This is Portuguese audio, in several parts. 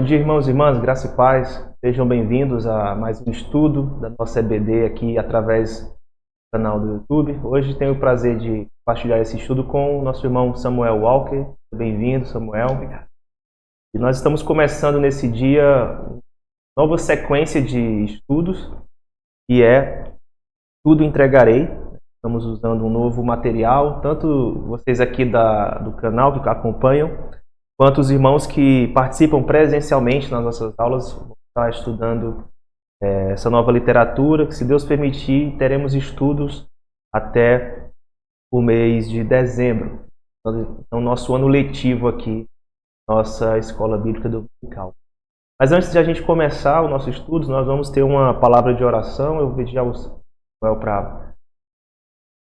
dia, irmãos e irmãs, graça e paz. Sejam bem-vindos a mais um estudo da nossa EBD aqui através do canal do YouTube. Hoje tenho o prazer de compartilhar esse estudo com o nosso irmão Samuel Walker. Bem-vindo, Samuel. Obrigado. E nós estamos começando nesse dia nova sequência de estudos, que é Tudo Entregarei. Estamos usando um novo material, tanto vocês aqui do canal que acompanham, quanto os irmãos que participam presencialmente nas nossas aulas, vão estar estudando essa nova literatura, que, se Deus permitir, teremos estudos até o mês de dezembro. Então, nosso ano letivo aqui, nossa Escola Bíblica Dominical. Mas antes de a gente começar o nosso estudo, nós vamos ter uma palavra de oração. Eu vou pedir ao Samuel para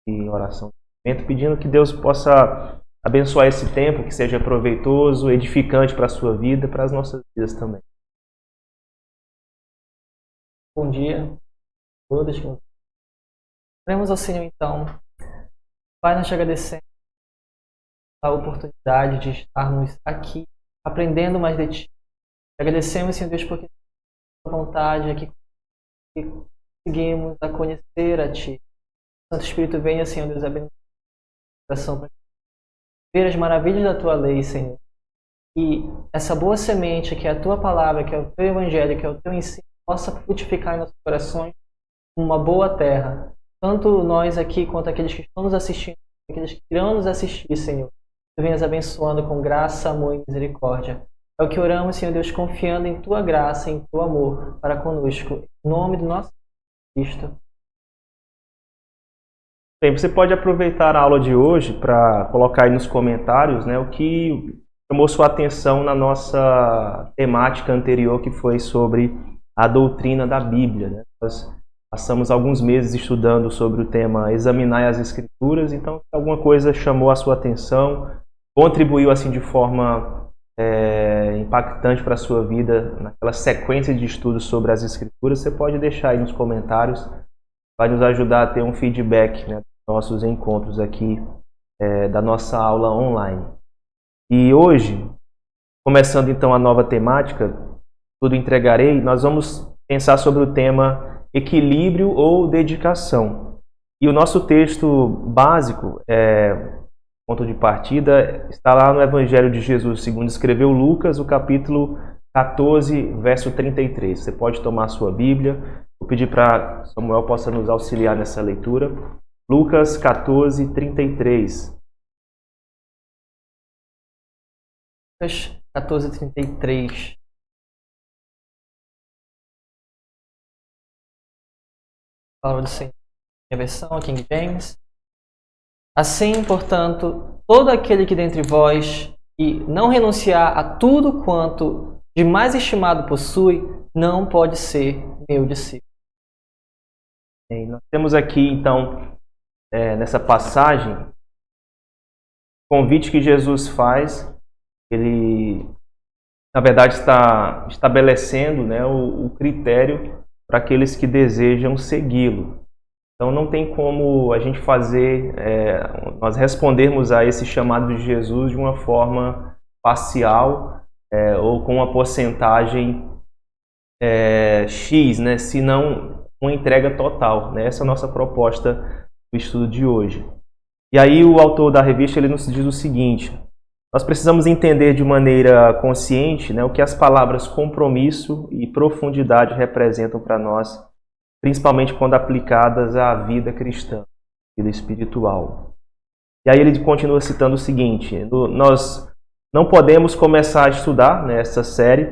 em oração, pedindo que Deus possa abençoar esse tempo, que seja proveitoso, edificante para a sua vida, para as nossas vidas também. Bom dia a todos. Oremos ao Senhor então. Pai, nós te agradecemos a oportunidade de estarmos aqui, aprendendo mais de Ti. Agradecemos, Senhor Deus, porque a vontade aqui que conseguimos a conhecer a Ti. Santo Espírito, venha, Senhor Deus, abençoar a coração para ver as maravilhas da Tua lei, Senhor. E essa boa semente, que é a Tua palavra, que é o Teu Evangelho, que é o Teu ensino, possa frutificar em nossos corações uma boa terra. Tanto nós aqui, quanto aqueles que estão nos assistindo, aqueles que irão nos assistir, Senhor. Tu venhas abençoando com graça, amor e misericórdia. É o que oramos, Senhor Deus, confiando em Tua graça, em Teu amor para conosco. Em nome do nosso Cristo. Bem, você pode aproveitar a aula de hoje para colocar aí nos comentários, o que chamou sua atenção na nossa temática anterior, que foi sobre a doutrina da Bíblia. Nós passamos alguns meses estudando sobre o tema Examinai as Escrituras, então se alguma coisa chamou a sua atenção, contribuiu assim de forma impactante para a sua vida, naquela sequência de estudos sobre as Escrituras, você pode deixar aí nos comentários, vai nos ajudar a ter um feedback, dos nossos encontros aqui, da nossa aula online. E hoje, começando então a nova temática, Tudo Entregarei, nós vamos pensar sobre o tema equilíbrio ou dedicação. E o nosso texto básico, ponto de partida, está lá no Evangelho de Jesus, segundo escreveu Lucas, o capítulo 14, verso 33. Você pode tomar a sua Bíblia. Vou pedir para Samuel possa nos auxiliar nessa leitura. Lucas 14, 33. Lucas 14, 33. Palavra do Senhor. Minha versão, King James. Assim, portanto, todo aquele que dentre vós e não renunciar a tudo quanto de mais estimado possui, não pode ser meu discípulo. Bem, nós temos aqui, então, nessa passagem, o convite que Jesus faz. Ele, na verdade, está estabelecendo o critério para aqueles que desejam segui-lo. Então não tem como a gente nós respondermos a esse chamado de Jesus de uma forma parcial ou com uma porcentagem X, se não uma entrega total. Essa é a nossa proposta do estudo de hoje. E aí o autor da revista ele nos diz o seguinte: nós precisamos entender de maneira consciente o que as palavras compromisso e profundidade representam para nós, principalmente quando aplicadas à vida cristã, vida espiritual. E aí ele continua citando o seguinte: nós não podemos começar a estudar essa série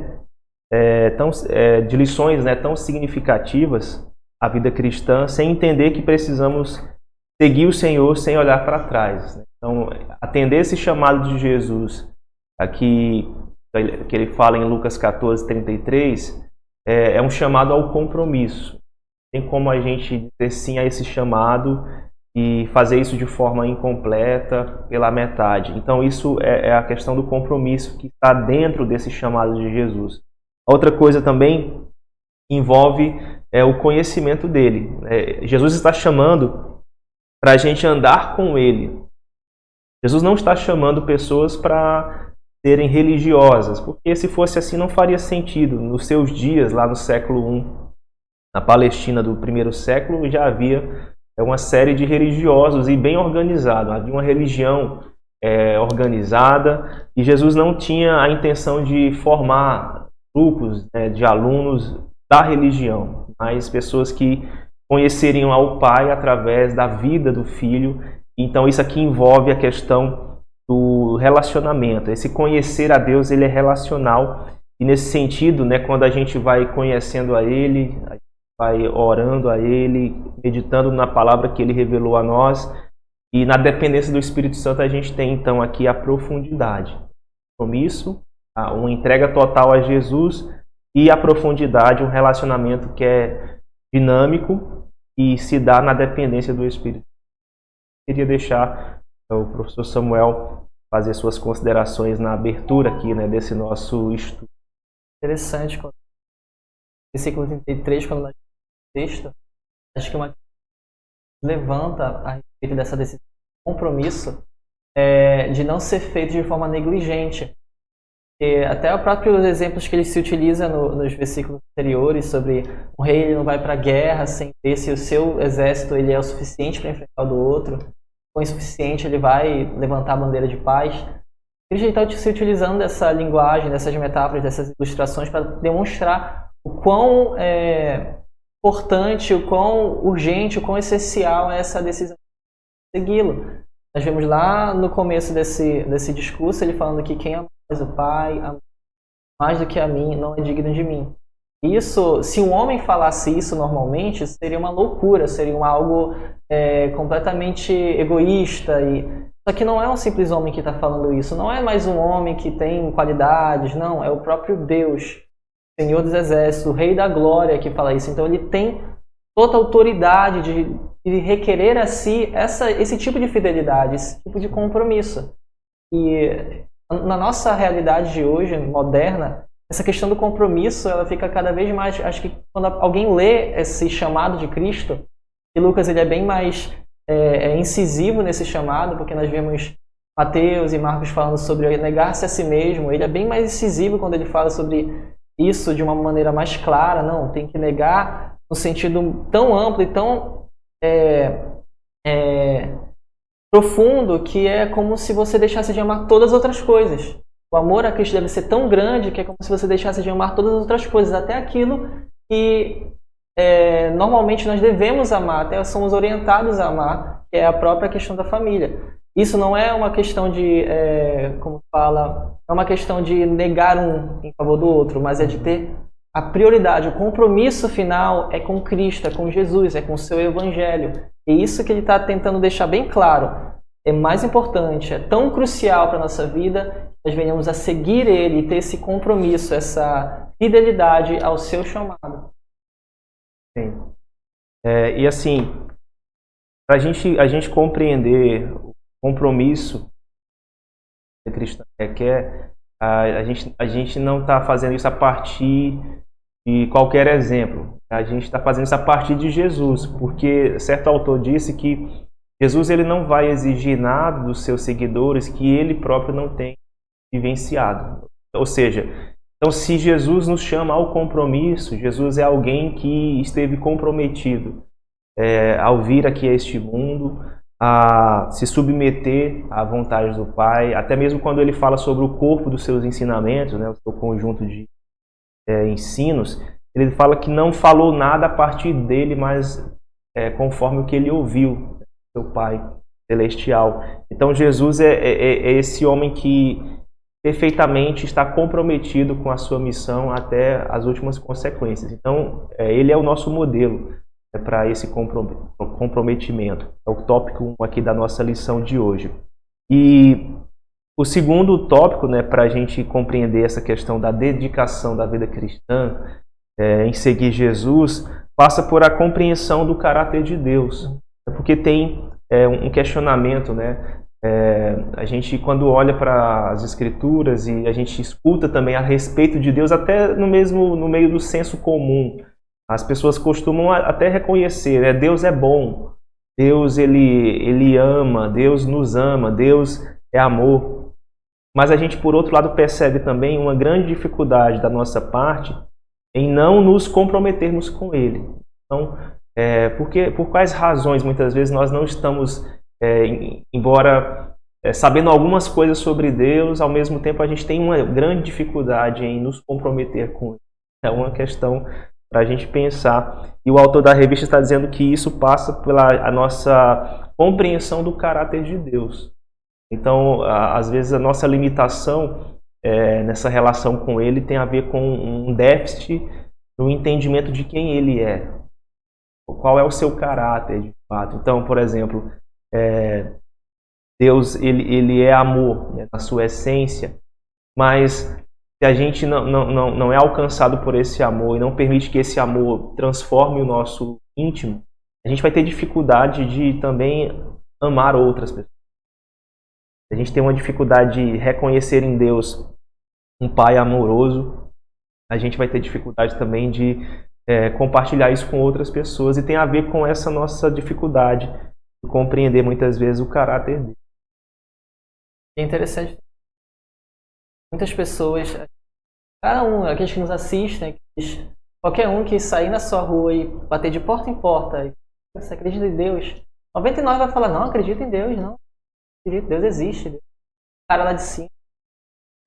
de lições tão significativas à vida cristã sem entender que precisamos seguir o Senhor sem olhar para trás. Então, atender esse chamado de Jesus, aqui que ele fala em Lucas 14, 33, é um chamado ao compromisso. Tem como a gente dizer sim a esse chamado e fazer isso de forma incompleta, pela metade. Então, isso é a questão do compromisso que está dentro desse chamado de Jesus. Outra coisa também envolve o conhecimento dele. Jesus está chamando para a gente andar com ele. Jesus não está chamando pessoas para serem religiosas, porque se fosse assim não faria sentido. Nos seus dias, lá no século I, na Palestina do primeiro século, já havia uma série de religiosos e bem organizado, havia uma religião organizada, e Jesus não tinha a intenção de formar grupos de alunos da religião, mas pessoas que conheceriam ao Pai através da vida do Filho. Então isso aqui envolve a questão do relacionamento. Esse conhecer a Deus, ele é relacional, e nesse sentido, quando a gente vai conhecendo a Ele, a gente vai orando a Ele, meditando na palavra que Ele revelou a nós, e na dependência do Espírito Santo a gente tem então aqui a profundidade, compromisso, uma entrega total a Jesus, e a profundidade, um relacionamento que é dinâmico e se dá na dependência do Espírito. Eu queria deixar o professor Samuel fazer suas considerações na abertura aqui, desse nosso estudo. Interessante. Versículo 33, quando nós texto, acho que uma levanta a respeito dessa decisão, compromisso de não ser feito de forma negligente. E até os próprios exemplos que ele se utiliza nos versículos anteriores sobre um rei, ele não vai para a guerra sem ver se o seu exército ele é o suficiente para enfrentar o do outro, ou insuficiente ele vai levantar a bandeira de paz. Ele está se utilizando dessa linguagem, dessas metáforas, dessas ilustrações para demonstrar o quão importante, o quão urgente, o quão essencial é essa decisão de segui-lo. Nós vemos lá no começo desse discurso ele falando que quem ama mais o Pai, mais do que a mim, não é digno de mim. Isso, se um homem falasse isso normalmente, seria uma loucura, seria algo completamente egoísta. Só que não é um simples homem que está falando isso, não é mais um homem que tem qualidades, não, é o próprio Deus, Senhor dos Exércitos, o Rei da Glória que fala isso. Então ele tem toda a autoridade de requerer a si esse tipo de fidelidade, esse tipo de compromisso. E na nossa realidade de hoje, moderna, essa questão do compromisso, ela fica cada vez mais... Acho que quando alguém lê esse chamado de Cristo, e Lucas ele é bem mais incisivo nesse chamado, porque nós vemos Mateus e Marcos falando sobre negar-se a si mesmo, ele é bem mais incisivo quando ele fala sobre isso de uma maneira mais clara. Não, tem que negar no sentido tão amplo e tão profundo, que é como se você deixasse de amar todas as outras coisas. O amor a Cristo deve ser tão grande que é como se você deixasse de amar todas as outras coisas, até aquilo que normalmente nós devemos amar, até somos orientados a amar, que é a própria questão da família. Isso não é uma questão de, é uma questão de negar um em favor do outro, mas é de ter a prioridade, o compromisso final é com Cristo, é com Jesus, é com o seu Evangelho. E isso que ele está tentando deixar bem claro. É mais importante, é tão crucial para a nossa vida, nós venhamos a seguir Ele e ter esse compromisso, essa fidelidade ao seu chamado. Sim. E assim, para a gente compreender o compromisso cristão a gente não está fazendo isso a partir de qualquer exemplo. A gente está fazendo isso a partir de Jesus, porque certo autor disse que Jesus ele não vai exigir nada dos seus seguidores que ele próprio não tem vivenciado. Ou seja, então se Jesus nos chama ao compromisso, Jesus é alguém que esteve comprometido ao vir aqui a este mundo, a se submeter à vontade do Pai, até mesmo quando ele fala sobre o corpo dos seus ensinamentos, o seu conjunto de ensinos, ele fala que não falou nada a partir dele, mas conforme o que ele ouviu do seu Pai celestial. Então Jesus é esse homem que perfeitamente está comprometido com a sua missão até as últimas consequências. Então ele é o nosso modelo para esse comprometimento. É o tópico 1 aqui da nossa lição de hoje. E o segundo tópico, para a gente compreender essa questão da dedicação da vida cristã em seguir Jesus, passa por a compreensão do caráter de Deus. Porque tem um questionamento, a gente quando olha para as Escrituras e a gente escuta também a respeito de Deus, até no meio do senso comum, as pessoas costumam até reconhecer, Deus é bom, Deus ele ama, Deus nos ama, Deus é amor. mas a gente, por outro lado, percebe também uma grande dificuldade da nossa parte em não nos comprometermos com Ele. Então, por quais razões, muitas vezes, nós não estamos, embora sabendo algumas coisas sobre Deus, ao mesmo tempo a gente tem uma grande dificuldade em nos comprometer com Ele. É uma questão para a gente pensar. E o autor da revista está dizendo que isso passa pela a nossa compreensão do caráter de Deus. Então, às vezes, a nossa limitação nessa relação com Ele tem a ver com um déficit no entendimento de quem Ele é. Qual é o seu caráter, de fato. Então, por exemplo, Deus ele é amor, né, na sua essência, mas se a gente não é alcançado por esse amor e não permite que esse amor transforme o nosso íntimo, a gente vai ter dificuldade de também amar outras pessoas. A gente tem uma dificuldade de reconhecer em Deus um Pai amoroso, a gente vai ter dificuldade também de compartilhar isso com outras pessoas, e tem a ver com essa nossa dificuldade de compreender muitas vezes o caráter dele. É interessante. Muitas pessoas, cada um, aqueles que nos assistem, qualquer um que sair na sua rua e bater de porta em porta, e você acredita em Deus? 99 vai falar, não, acredito em Deus, não. Acredito, Deus existe. Deus. O cara lá de cima.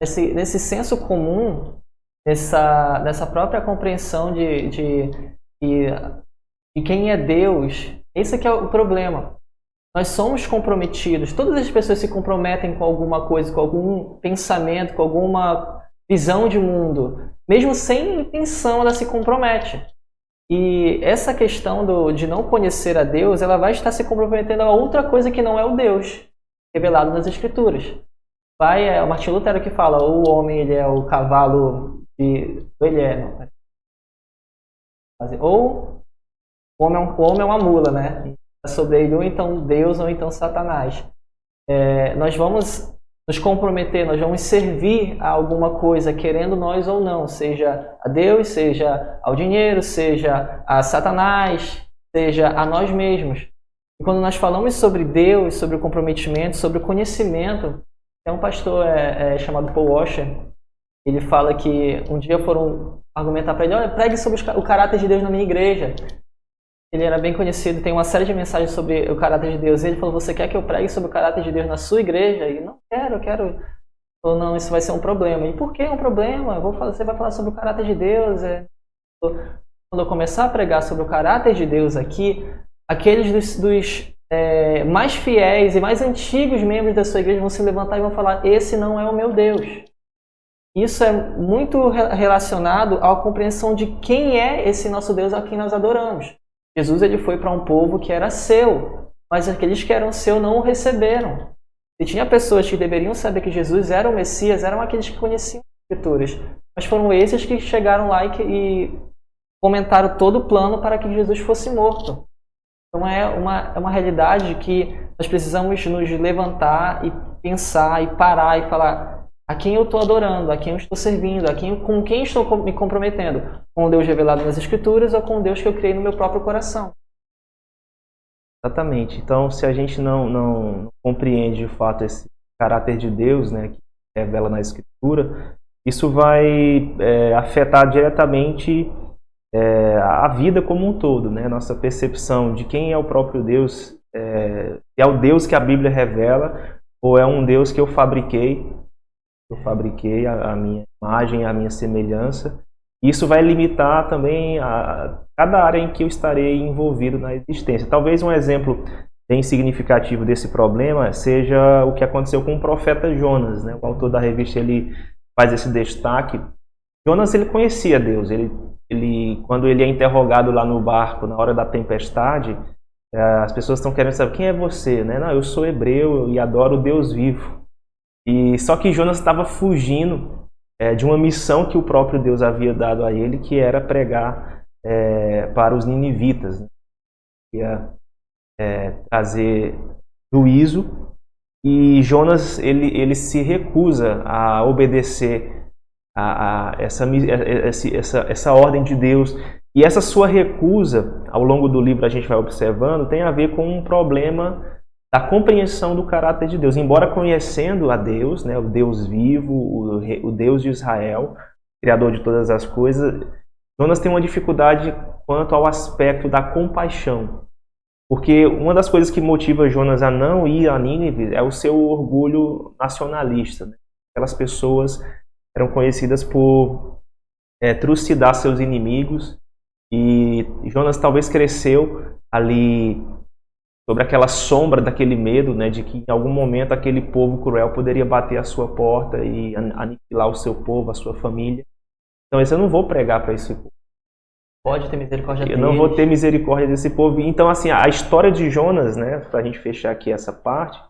Nesse senso comum, nessa própria compreensão de quem é Deus, esse que é o problema. Nós somos comprometidos, todas as pessoas se comprometem com alguma coisa, com algum pensamento, com alguma visão de mundo. Mesmo sem intenção, ela se compromete. E essa questão de não conhecer a Deus, ela vai estar se comprometendo a outra coisa que não é o Deus, revelado nas Escrituras. O Martim Lutero que fala, o homem ele é o cavalo ou o homem é uma mula, né? Sobre ele, ou então Deus, ou então Satanás. Nós vamos nos comprometer, nós vamos servir a alguma coisa, querendo nós ou não, seja a Deus, seja ao dinheiro, seja a Satanás, seja a nós mesmos. E quando nós falamos sobre Deus, sobre o comprometimento, sobre o conhecimento, tem um pastor chamado Paul Washer, ele fala que um dia foram argumentar para ele, olha, pregue sobre o caráter de Deus na minha igreja. Ele era bem conhecido, tem uma série de mensagens sobre o caráter de Deus. Ele falou, você quer que eu pregue sobre o caráter de Deus na sua igreja? E não quero, eu quero. Ele falou, não, isso vai ser um problema. E por que um problema? Você vai falar sobre o caráter de Deus. Quando eu começar a pregar sobre o caráter de Deus aqui, aqueles dos mais fiéis e mais antigos membros da sua igreja vão se levantar e vão falar, esse não é o meu Deus. Isso é muito relacionado à compreensão de quem é esse nosso Deus a quem nós adoramos. Jesus ele foi para um povo que era seu, mas aqueles que eram seu não o receberam. E tinha pessoas que deveriam saber que Jesus era o Messias, eram aqueles que conheciam as Escrituras. Mas foram esses que chegaram lá e comentaram todo o plano para que Jesus fosse morto. Então é uma realidade que nós precisamos nos levantar e pensar e parar e falar a quem eu estou adorando, a quem eu estou servindo, com quem estou me comprometendo. Com o Deus revelado nas Escrituras ou com o Deus que eu criei no meu próprio coração. Exatamente. Então, se a gente não compreende de fato esse caráter de Deus, né, que revela na Escritura, isso vai afetar diretamente a vida como um todo, né? Nossa percepção de quem é o próprio Deus, é o Deus que a Bíblia revela ou é um Deus que eu fabriquei a minha imagem, a minha semelhança. Isso vai limitar também a cada área em que eu estarei envolvido na existência. Talvez um exemplo bem significativo desse problema seja o que aconteceu com o profeta Jonas, né? O autor da revista ele faz esse destaque. Jonas ele conhecia Deus. Quando ele é interrogado lá no barco na hora da tempestade, as pessoas estão querendo saber quem é você, né? Não, eu sou hebreu e adoro o Deus vivo. E só que Jonas estava fugindo de uma missão que o próprio Deus havia dado a ele, que era pregar para os ninivitas, né? Ia trazer juízo, e Jonas ele se recusa a obedecer a essa ordem de Deus. E essa sua recusa, ao longo do livro a gente vai observando, tem a ver com um problema da compreensão do caráter de Deus. Embora conhecendo a Deus, né, o Deus vivo, o Deus de Israel, Criador de todas as coisas, Jonas tem uma dificuldade quanto ao aspecto da compaixão. Porque uma das coisas que motiva Jonas a não ir a Nínive é o seu orgulho nacionalista. Né? Aquelas pessoas eram conhecidas por trucidar seus inimigos, e Jonas talvez cresceu ali sobre aquela sombra daquele medo, né, de que em algum momento aquele povo cruel poderia bater à sua porta e aniquilar o seu povo, a sua família. Então eu não vou pregar para esse povo. Pode ter misericórdia deles. Eu não vou ter misericórdia desse povo. Então, assim, a história de Jonas, né, para a gente fechar aqui essa parte,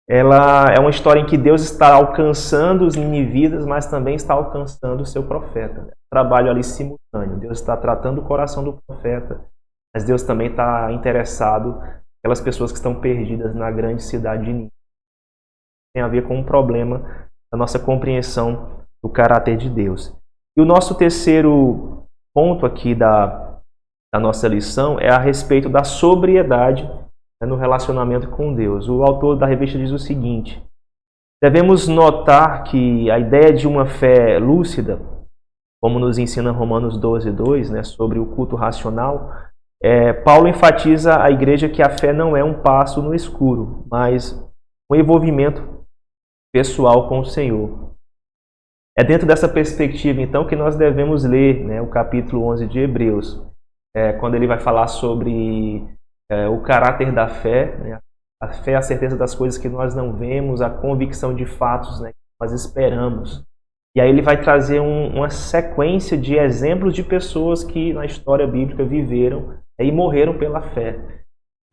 ela é uma história em que Deus está alcançando os ninivitas, mas também está alcançando o seu profeta. Né? Trabalho ali simultâneo. Deus está tratando o coração do profeta, mas Deus também está interessado naquelas pessoas que estão perdidas na grande cidade de Nínive. Tem a ver com um problema da nossa compreensão do caráter de Deus. E o nosso terceiro ponto aqui da nossa lição é a respeito da sobriedade, né, no relacionamento com Deus. O autor da revista diz o seguinte: devemos notar que a ideia de uma fé lúcida, como nos ensina Romanos 12:2, né, sobre o culto racional, Paulo enfatiza à igreja que a fé não é um passo no escuro, mas um envolvimento pessoal com o Senhor. É dentro dessa perspectiva, então, que nós devemos ler, né, o capítulo 11 de Hebreus, quando ele vai falar sobre o caráter da fé, né, a fé é a certeza das coisas que nós não vemos, a convicção de fatos, né, que nós esperamos. E aí ele vai trazer uma sequência de exemplos de pessoas que na história bíblica viveram e morreram pela fé.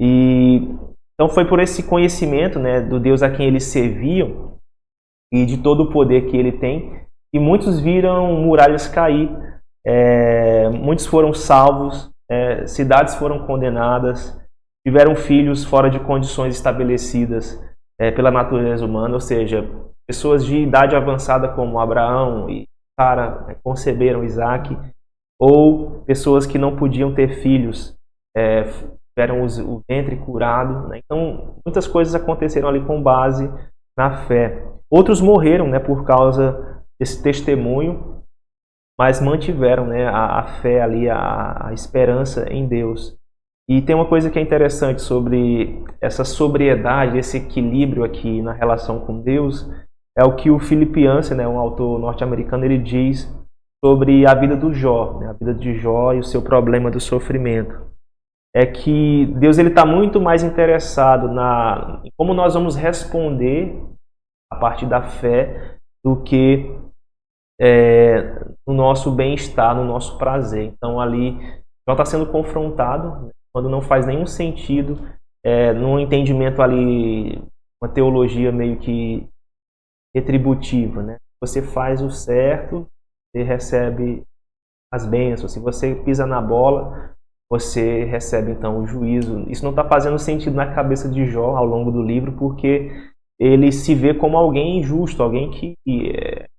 Então foi por esse conhecimento, né, do Deus a quem eles serviam e de todo o poder que ele tem, e muitos viram muralhas cair, muitos foram salvos, cidades foram condenadas, tiveram filhos fora de condições estabelecidas pela natureza humana, ou seja, pessoas de idade avançada como Abraão e Sara conceberam Isaac, ou pessoas que não podiam ter filhos, tiveram o ventre curado. Né? Então, muitas coisas aconteceram ali com base na fé. Outros morreram, né, por causa desse testemunho, mas mantiveram, né, a fé ali, a esperança em Deus. E tem uma coisa que é interessante sobre essa sobriedade, esse equilíbrio aqui na relação com Deus, é o que o Philip Yancey, né, um autor norte-americano, ele diz sobre a vida do Jó, né, a vida de Jó e o seu problema do sofrimento. É que Deus está muito mais interessado em como nós vamos responder a partir da fé do que no nosso bem-estar, no nosso prazer. Então ali Jó está sendo confrontado, né, quando não faz nenhum sentido, num entendimento ali, uma teologia meio que retributiva, né? Você faz o certo, você recebe as bênçãos. Se você pisa na bola, você recebe então o juízo. Isso não está fazendo sentido na cabeça de Jó ao longo do livro, porque ele se vê como alguém justo, alguém que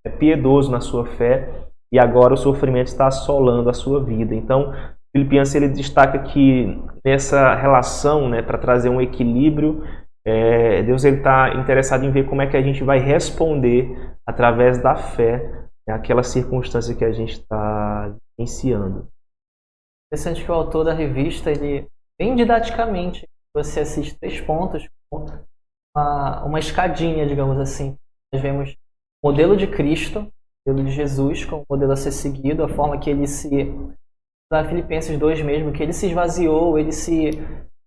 é piedoso na sua fé, e agora o sofrimento está assolando a sua vida. Então, Philip Yancey, ele destaca que nessa relação, né, para trazer um equilíbrio, Deus está interessado em ver como é que a gente vai responder através da fé àquela circunstância que a gente está vivenciando. Interessante que o autor da revista, ele bem didaticamente, você assiste 3 pontos, uma escadinha, digamos assim. Nós vemos o modelo de Cristo, o modelo de Jesus como modelo a ser seguido, a forma que ele na Filipenses 2 mesmo, que ele se esvaziou, ele se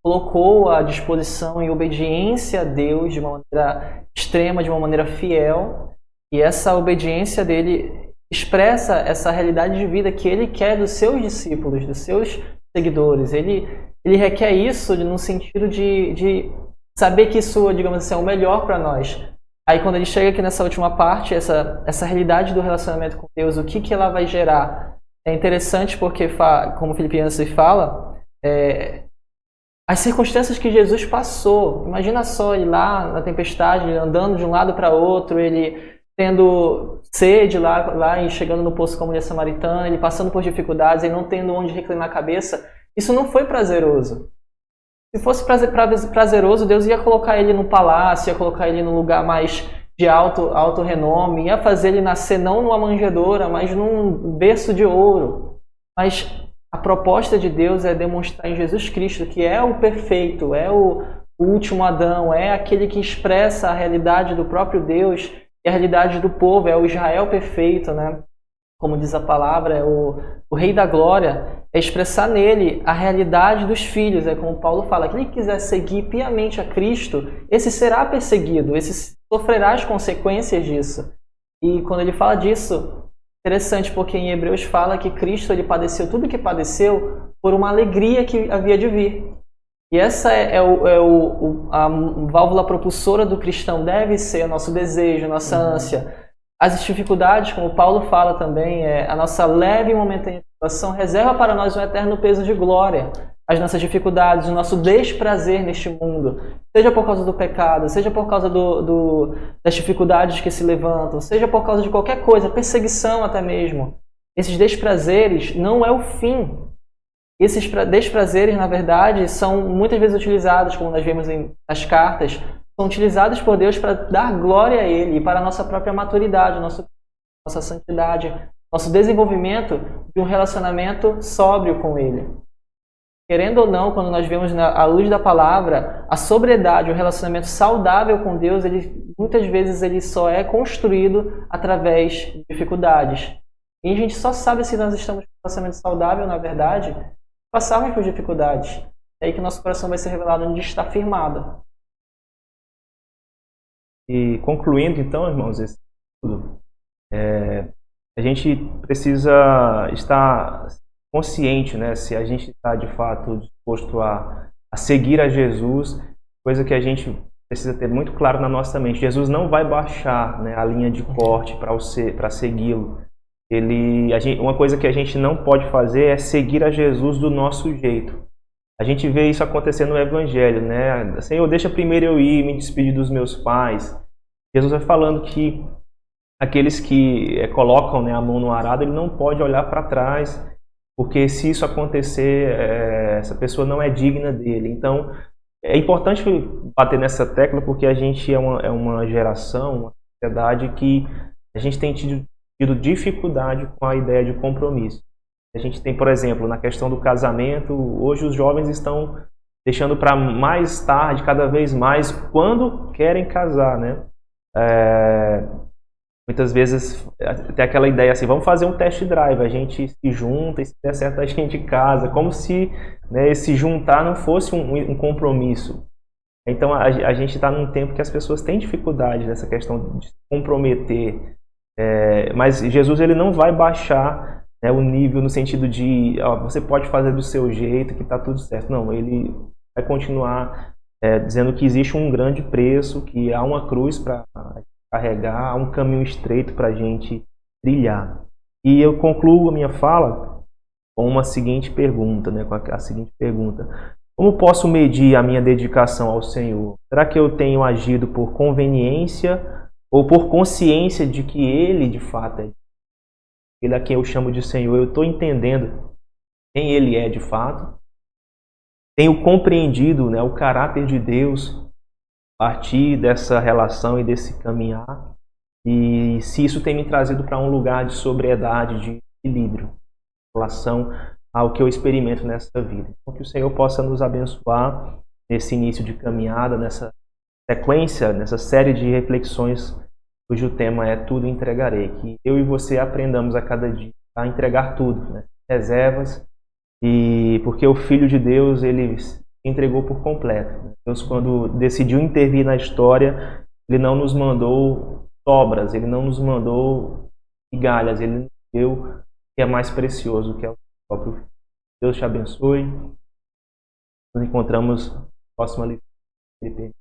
colocou à disposição em obediência a Deus de uma maneira extrema, de uma maneira fiel, e essa obediência dele expressa essa realidade de vida que ele quer dos seus discípulos, dos seus seguidores. Ele requer isso no sentido de saber que isso, digamos assim, é o melhor para nós. Aí quando ele chega aqui nessa última parte, essa realidade do relacionamento com Deus, o que ela vai gerar? É interessante porque, como o Philip Yancey fala, as circunstâncias que Jesus passou. Imagina só ele lá na tempestade, andando de um lado para outro, ele tendo sede lá e chegando no poço com a mulher samaritana, ele passando por dificuldades, ele não tendo onde reclinar a cabeça. Isso não foi prazeroso. Se fosse prazeroso, Deus ia colocar ele no palácio, ia colocar ele num lugar mais de alto renome, ia fazer ele nascer não numa manjedoura, mas num berço de ouro. Mas a proposta de Deus é demonstrar em Jesus Cristo que é o perfeito, é o último Adão, é aquele que expressa a realidade do próprio Deus e a realidade do povo, é o Israel perfeito, né? Como diz a palavra, é o Rei da Glória, é expressar nele a realidade dos filhos. É como Paulo fala, quem quiser seguir piamente a Cristo, esse será perseguido, esse sofrerá as consequências disso. E quando ele fala disso, interessante, porque em Hebreus fala que Cristo ele padeceu tudo o que padeceu por uma alegria que havia de vir. E essa a válvula propulsora do cristão, deve ser o nosso desejo, a nossa ânsia. As dificuldades, como Paulo fala também, a nossa leve e momentânea situação reserva para nós um eterno peso de glória. As nossas dificuldades, o nosso desprazer neste mundo, seja por causa do pecado, seja por causa das dificuldades que se levantam, seja por causa de qualquer coisa, perseguição até mesmo. Esses desprazeres não é o fim. Esses desprazeres, na verdade, são muitas vezes utilizados, como nós vemos nas cartas, são utilizados por Deus para dar glória a Ele e para a nossa própria maturidade, nossa santidade, nosso desenvolvimento de um relacionamento sóbrio com Ele. Querendo ou não, quando nós vemos à luz da palavra, a sobriedade, o relacionamento saudável com Deus, muitas vezes ele só é construído através de dificuldades. E a gente só sabe se nós estamos com um relacionamento saudável, na verdade, passarmos por dificuldades. É aí que nosso coração vai ser revelado onde está firmado. E concluindo, então, irmãos, esse estudo, a gente precisa estar consciente, né, se a gente está de fato disposto a seguir a Jesus, coisa que a gente precisa ter muito claro na nossa mente. Jesus não vai baixar, né, a linha de corte para segui-lo. Uma coisa que a gente não pode fazer é seguir a Jesus do nosso jeito. A gente vê isso acontecendo no Evangelho, né? Senhor, deixa primeiro eu ir, me despedir dos meus pais. Jesus vai falando que aqueles que colocam, né, a mão no arado, ele não pode olhar para trás, porque se isso acontecer, essa pessoa não é digna dele. Então, é importante bater nessa tecla, porque a gente é uma geração, uma sociedade que a gente tem tido dificuldade com a ideia de compromisso. A gente tem, por exemplo, na questão do casamento, hoje os jovens estão deixando para mais tarde, cada vez mais, quando querem casar, né? Muitas vezes tem aquela ideia assim, vamos fazer um test drive, a gente se junta e se der certo a gente casa, como se, né, esse juntar não fosse um compromisso. Então a gente está num tempo que as pessoas têm dificuldade nessa questão de se comprometer, mas Jesus ele não vai baixar, né, o nível no sentido de você pode fazer do seu jeito que está tudo certo. Não, ele vai continuar dizendo que existe um grande preço, que há uma cruz para carregar, há um caminho estreito para a gente trilhar. E eu concluo a minha fala com uma seguinte pergunta, né, com a seguinte pergunta: como posso medir a minha dedicação ao Senhor? Será que eu tenho agido por conveniência ou por consciência de que Ele de fato é Ele a quem eu chamo de Senhor? Eu estou entendendo quem Ele é de fato? Tenho compreendido, né, o caráter de Deus a partir dessa relação e desse caminhar? E se isso tem me trazido para um lugar de sobriedade, de equilíbrio em relação ao que eu experimento nessa vida. Então, que o Senhor possa nos abençoar nesse início de caminhada, nessa sequência, nessa série de reflexões cujo tema é Tudo Entregarei. Que eu e você aprendamos a cada dia a entregar tudo, né? Reservas, e porque o Filho de Deus, ele se entregou por completo. Deus, quando decidiu intervir na história, ele não nos mandou sobras, ele não nos mandou migalhas, ele nos deu o que é mais precioso, que é o próprio Filho. Deus te abençoe. Nos encontramos na próxima lição.